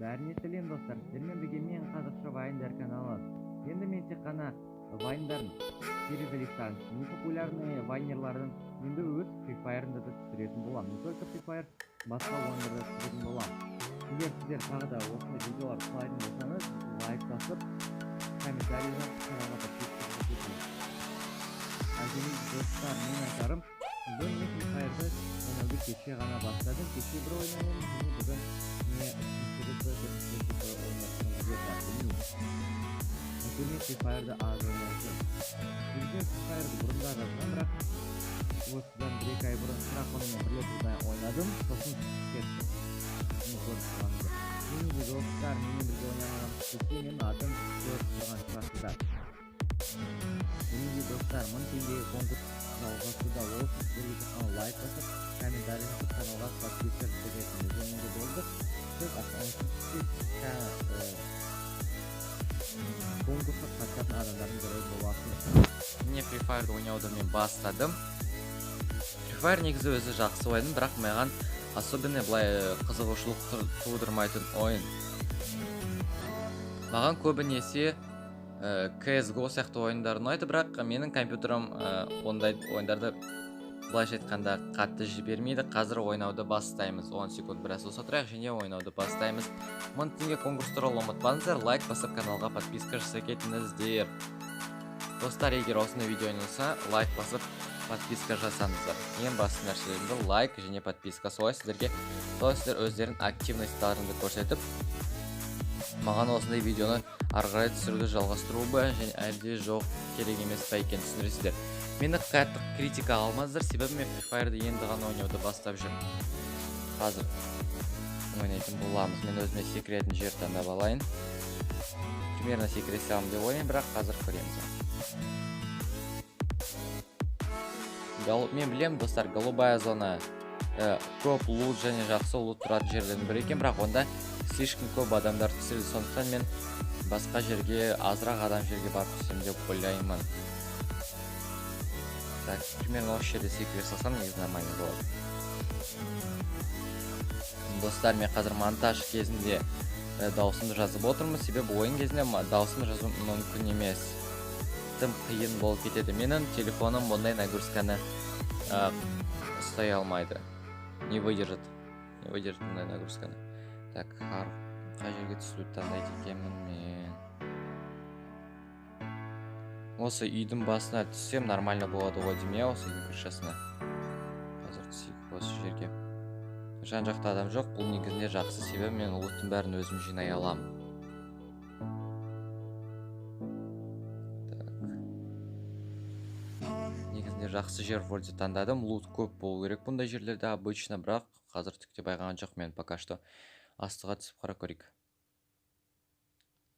Бәріне сәлем достар, сіздермен бірге мен қазақша вайндар каналы. Енді мен тек қана вайндарын перезалистан, не популярные вайнерлардың енді өз Free Fire'ында да түсіретін боламын. Не только Free Fire, басқа ойындарда түсіретін боламын. Егер сіздер тағы да осындай видеолар қалайтын болсаңыз, лайк басып, комментарийға каналға подписка етіңіз. Әзірге достар, мен айтарым, бүгін мен Free Fire'ды ойнауды кеше ғана бастадым. Кеше бір ойнадым, және бүгін Free Fire'ды аз ойнайтын. Бізде Free Fire'ды бұрында жазған, бірақ осыдан 1-2 ай бұрын бірақ онымен бірлесіп ойнадым, сосын кеттім. Енді достар, менің бірге ойнаған кесе мен атым көріп тұрған шығасыздар. Енді достар, 1000 теңгеге конкурс жалғасуда, ол сіздерге лайк басып, комментарий жазып, каналға подписка етіңіз. Енді болды. Сіз конкурсқа қатысатын адамдардың бірі боласыз. Міне Free Fire'ды ойнауды мен бастадым. Free Fire негізі өзі жақсы ойын, бірақ маған особенно былай қызығушылық тудырмайтын ойын. Маған көбінесе CSGO сияқты ойындар ұнайды, бірақ менің компьютерім ондай ойындарды былайша айтқанда қатты жібермейді. Қазір ойнауды бастаймыз. 10 секунд біраз отырайық және ойнауды бастаймыз. 1000 теңге конкурс туралы ұмытпаңыздар, лайк басып каналға подписка жасай кетіңіздер. Достар, егер осындай видео ұнаса, лайк басып подписка жасаңыздар. Ең басты нәрселерді лайк және подписка. Солай сіздер өздерінің активностьтарыңды көрсетіп, маған осындай видеоны ары қарай түсіруді жалғастыру ба және әлде жоқ керек емес па екенін түсіндіресіздер. Мені қатты критика алмаңыздар, себебі мен Free Fire'ды енді ғана ойнауды бастап жүрмін. Қазір ойнайтын боламыз. Мен өзіме секретін жер таңдап алайын. Примерно секрет салам деп ойлаймын, бірақ қазір көреміз. Мен білемін достар, голубая зона көп лут және жақсы лут тұратын жерлердің бірі екен, бірақ онда слишком көп адамдар түсіреді, сондықтан мен басқа жерге, азырақ адам жерге барып түсем деп ойлаймын. Так, примерно осы жерде секрет салсам, негізі нормально болады. Достар, мен қазір монтаж кезінде даусымды жазып отырмын, себебі ойын кезінде даусымды жазу мүмкін емес. Тым қиын болып кетеді. Менің телефоным бұндай нагрузканы ұстай алмайды. Не выдержит бұндай нагрузканы. Так, қай жерге түсіруді таңдайды екенмін мен. Осы үйдің басына түссем нормально болады ғой деймін, осы үйдің крышасына. Қазір түсейік осы жерге. Жан жақта адам жоқ, бұл негізінде жақсы, себебі мен луттың бәрін өзім жинай аламын. Негізінде жақсы жер вроде таңдадым, лут көп болу керек бұндай жерлерде обычно, бірақ қазір түкте байғаған жоқ, мен пока что астыға түсіп қара көрейік.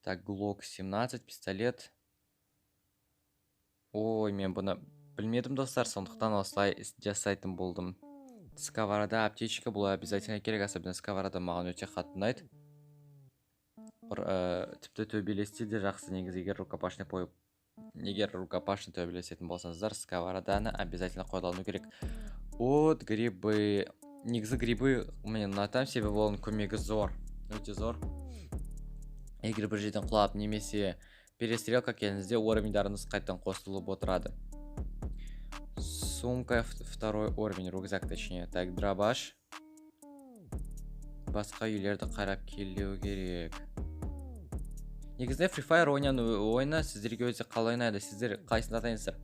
Так, Glock 17, пистолет. Ой, мен бұны білмедім достар, сондықтан осылай жасайтын болдым. Сковорода, аптечка, бұл обязательно керек, особенно сковорода маған өте қатты ұнайды. Тіпті төбелесте де жақсы, негізі егер рукопашный төбелесетін болсаңыздар, сковороданы обязательно қолдану керек. От, грибы. Негізі грибы мен ұнатам, себебі оның көмегі зор, өте зор. Егер бір жерден құлап немесе перестрелка келіңізде уровеньдарыңыз қайттан қосылып отырады. Сумка, второй уровень, рюкзак точнее. Так, дробаш. Басқа үйлерді қарап келу керек. Негізде Free Fire ойны сіздерге өте қалай ұнайды, сіздер қайсыны атайсыздар?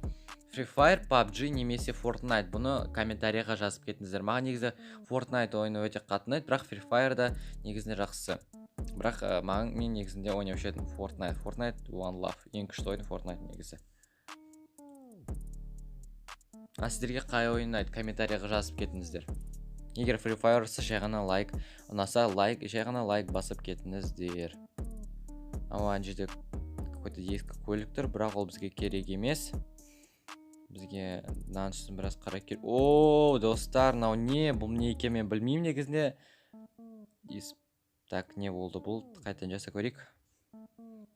Free Fire, PUBG немесе Fortnite, бұны комментарийға жазып кетіңіздер. Маған негізі Fortnite ойыны өте қатты ұнайды, бірақ Free Fire да негізінде жақсы. Бірақ мен негізінде ойнаушы едім Fortnite. Fortnite One Love. Ең күшті ойын Fortnite негізі. Сіздерге қай ойын ұнайды, комментарийға жазып кетіңіздер. Егер Free Fire жай ғана лайк ұнаса, жай ғана лайк басып кетіңіздер. Ана жерде какой-то ескі көлік тұр, бірақ ол бізге керек емес. Бізге мынаның үстін біраз қарай керек. О, достар, мынау не? Бұл не екенін мен білмеймін негізінде. Так, не болды бұл? Қайтадан жасап көрейік.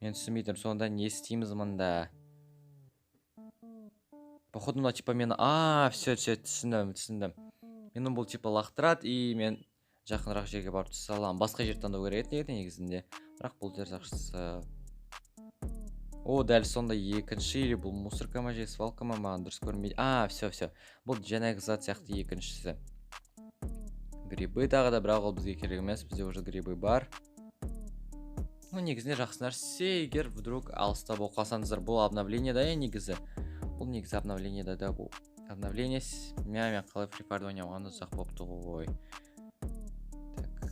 Мен түсінбейдім, сонда не істейміз мұнда? Походу, мына типа мені... все, түсіндім. Мені бұл типа лақтырады, и мен жақынырақ жерге барып түсе аламын. Басқа жер таңдау керек еді негізінде, бірақ бұл жер жақсы. О, дәл сонда екінші, или бұл мусорка ма же свалка ма, маған дұрыс көрінбейді. Все. Бұл жаңағы зат сияқты екіншісі. Грибы тағы да, бірақ ол бізге керек емес, бізде уже грибы бар. Ну, негізінде жақсы нәрсе, егер вдруг алыста болып қалсаңыздар, бұл обновление да негізі. Бұл негізі обновление да бұл. Обновление мен қалай Free Fire ойнауға ұзақ болыпты ғой. Так.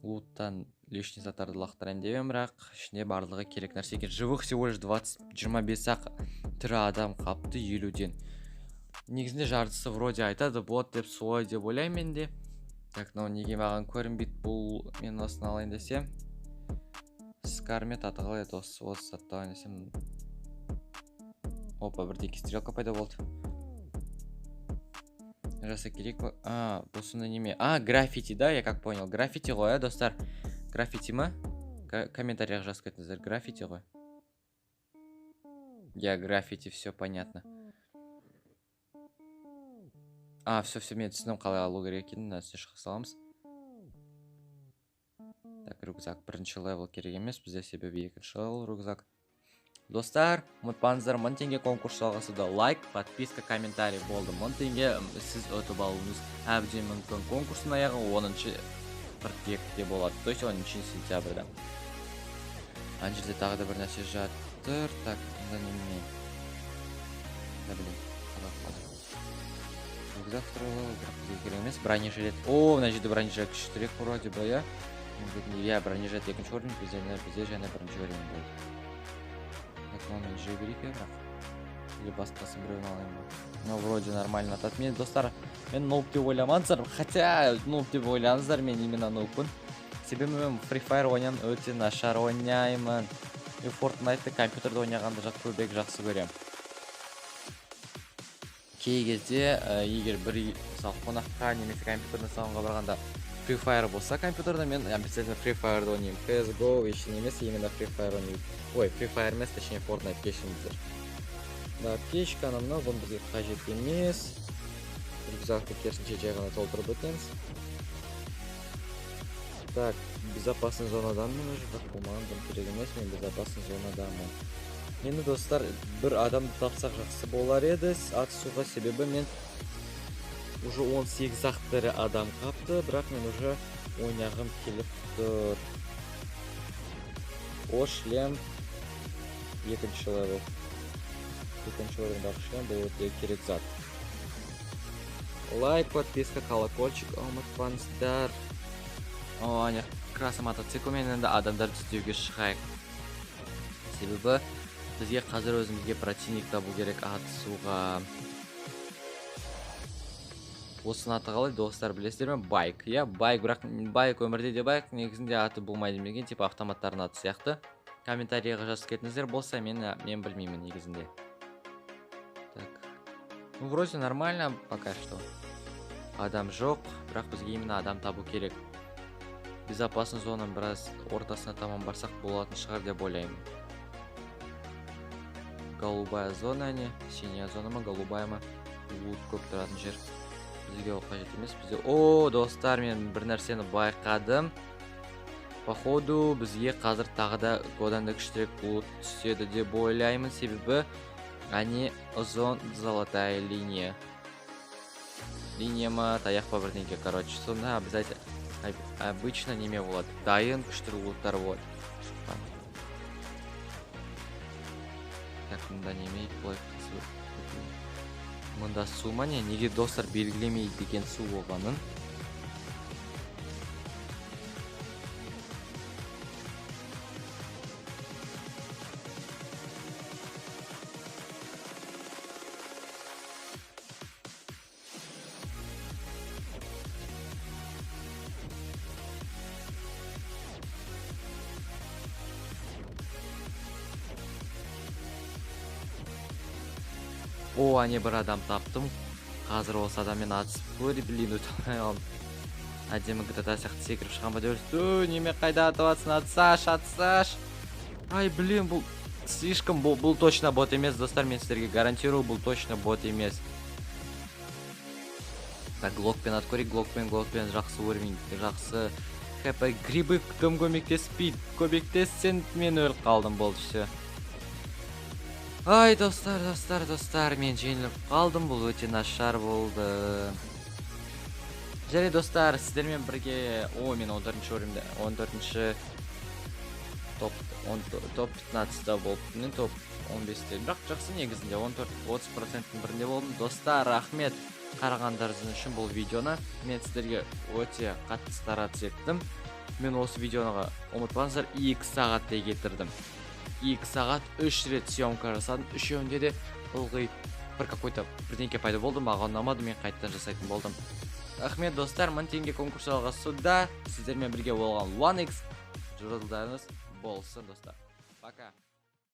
Луттан лишний заттарды лақтырайын деп бірақ ішінде барлығы керек нәрсе екен. Живых всего лишь 25-ақ тірі адам қапты 50-ден. Негізінде жартысы вроде айтады бот деп, солай деп ойлаймын мен де. Так, мынау неге маған көрінбейді, бұл мен осыны алайын десем. Скармет атығылай досы осы затты алайын десем. Опа, бірдеке стрелка пайда болды. Жаса керек па? Бұл сонда неме? Граффити, да, я как понял. Граффити ғой, достар. Граффити ма? Комментарияға жазып кетіңіздер. Граффити ғой. Граффити, все понятно. Все, мен түсінім қалай алу керек екенін, үстіне шыға саламыз. Так, рюкзак бірінші левел керек емес, бізде себебі екінші левел рюкзак. Достар, ұмытпаңыздар, 1000 теңге конкурс жалғасуда. Лайк, подписка, комментарий болды. 1000 теңге сіз ұтып алуыңыз әбден мүмкін. Конкурстың аяғы 10-шы қыркүйекте болады, то есть 10-шы сентябрьда. Ана жерде тағы да бір нәрсе жатыр. Так, мында неме? Да, блин, қазақ қалды. Рюкзак туралы бізге керек емес. Бронежилет. Мына жерде бронежилет күштірек вроде бы, я? Бронежилет екінші орын, бізде және бірінші орын болды. Оны же берейік, бірақ или басқасын біреуін алайын ба. Ну, вроде нормально атады. Мен, достар, мен ноуп деп ойламаңыздар, хотя ноуп деп ойлаңыздар, мен именно ноуппын. Себебі мен Free Fire ойнан өте нашар ойнаймын. И Fortnite-ты компьютерді ойнағанды көбірек жақсы көрем. Кей кезде, егер бір қонаққа немесе компьютерді салонға барғанда Free Fire болса компьютерда, мен обязательно Free Fire'ды ойнаймын. CSGO еще емес, именно Free Fire ойнаймын. Ой, Free Fire емес, точнее Fortnite кешіңіздер. Да, печка, мынау бұны бізге қажет емес. Рюкзакты керісінше жай ғана толтырып өтеміз. Так, безопасный зонаданмын уже, бірақ бұл маған бұны керек емес, мен безопасный зонаданмын. Енді, достар, бір адамды тапсақ жақсы болар еді, атысуға, себебі мен уже 18-ақ тірі адам қапты, бірақ мен уже ойнағым келіп тұр. О, шлем екінші левел. Екінші орындағы шлем, бұл өте керек зат. Лайк, подписка, колокольчик, ұмытпаңыздар. Ане, красы мотоциклмен енді адамдарды іздеуге шығайық. Себебі бізге қазір өзімізге противник табу керек атысуға. Осыны аты қалай, достар, білесіздер ме? Байк. Байк, бірақ байк өмірде де байк, негізінде аты болмайды демеген, типа автоматтардың аты сияқты. Комментарияға жазып кетіңіздер болса, мен білмеймін негізінде. Так. Ну, вроде нормально пока что. Адам жоқ, бірақ бізге именно адам табу керек. Безопасный зонаның біраз ортасына таман барсақ болатын шығар деп ойлаймын. Голубая зона не, синяя зона ма, голубая ма. Лут көп тұратын жер. Бізге ол қажет емес. Бізде... достар, мен бір нәрсені байқадым. Походу, бізге қазір тағы да одан да күштірек лут түседі деп ойлаймын, себебі они озон золотая линия. Линия ма, таяқ па бірдеңке, короче. Сонда обычно неме болады. Дайын күштір луттар болады. Так, мұнда неме былай қысып. Мұнда су ма не? Неге достар белгілемейді деген су болғанын? Ане бір адам таптым. Қазір осы адаммен атысып көрі, блин, өтілмай алым. Әдемі GTA сияқты секіріп шыған ба деп неме қайда атыватсын, атсаш. Ай, блин, бұл слишком, бұл точно бот емес, достар, мен сіздерге гарантирую, бұл точно бот емес. Так, глокпен атып көрейік. Глокпен жақсы уровень, жақсы хп. Грибы кім көмектеспейді? Көмектессен мен өліп қалдым, болды все. Ай, достар, мен жеңіліп қалдым, бұл өте нашар болды. Және достар, сіздермен бірге, мен 14-ші орында, 14-ші топ 15-да болыппын, мен топ 15-те. Бірақ жақсы негізінде 14-30%-ның бірінде болдым. Достар, рахмет қарағандарыңыз үшін бұл видеоны. Мен сіздерге өте қатты стараться еттім. Мен осы видеоға ұмытпаңыздар, 2 сағаттай кетірдім. 2 сағат 3 рет съемка жасадым. Үшеуінде де ылғи бір какой-то бірдеңке пайда болды, маған ұнамады, мен қайттан жасайтын болдым. Рахмет достар, 1000 теңге конкурс жалғасуда. Сіздермен бірге болған 1x жылдарыңыз болсын достар. Пока.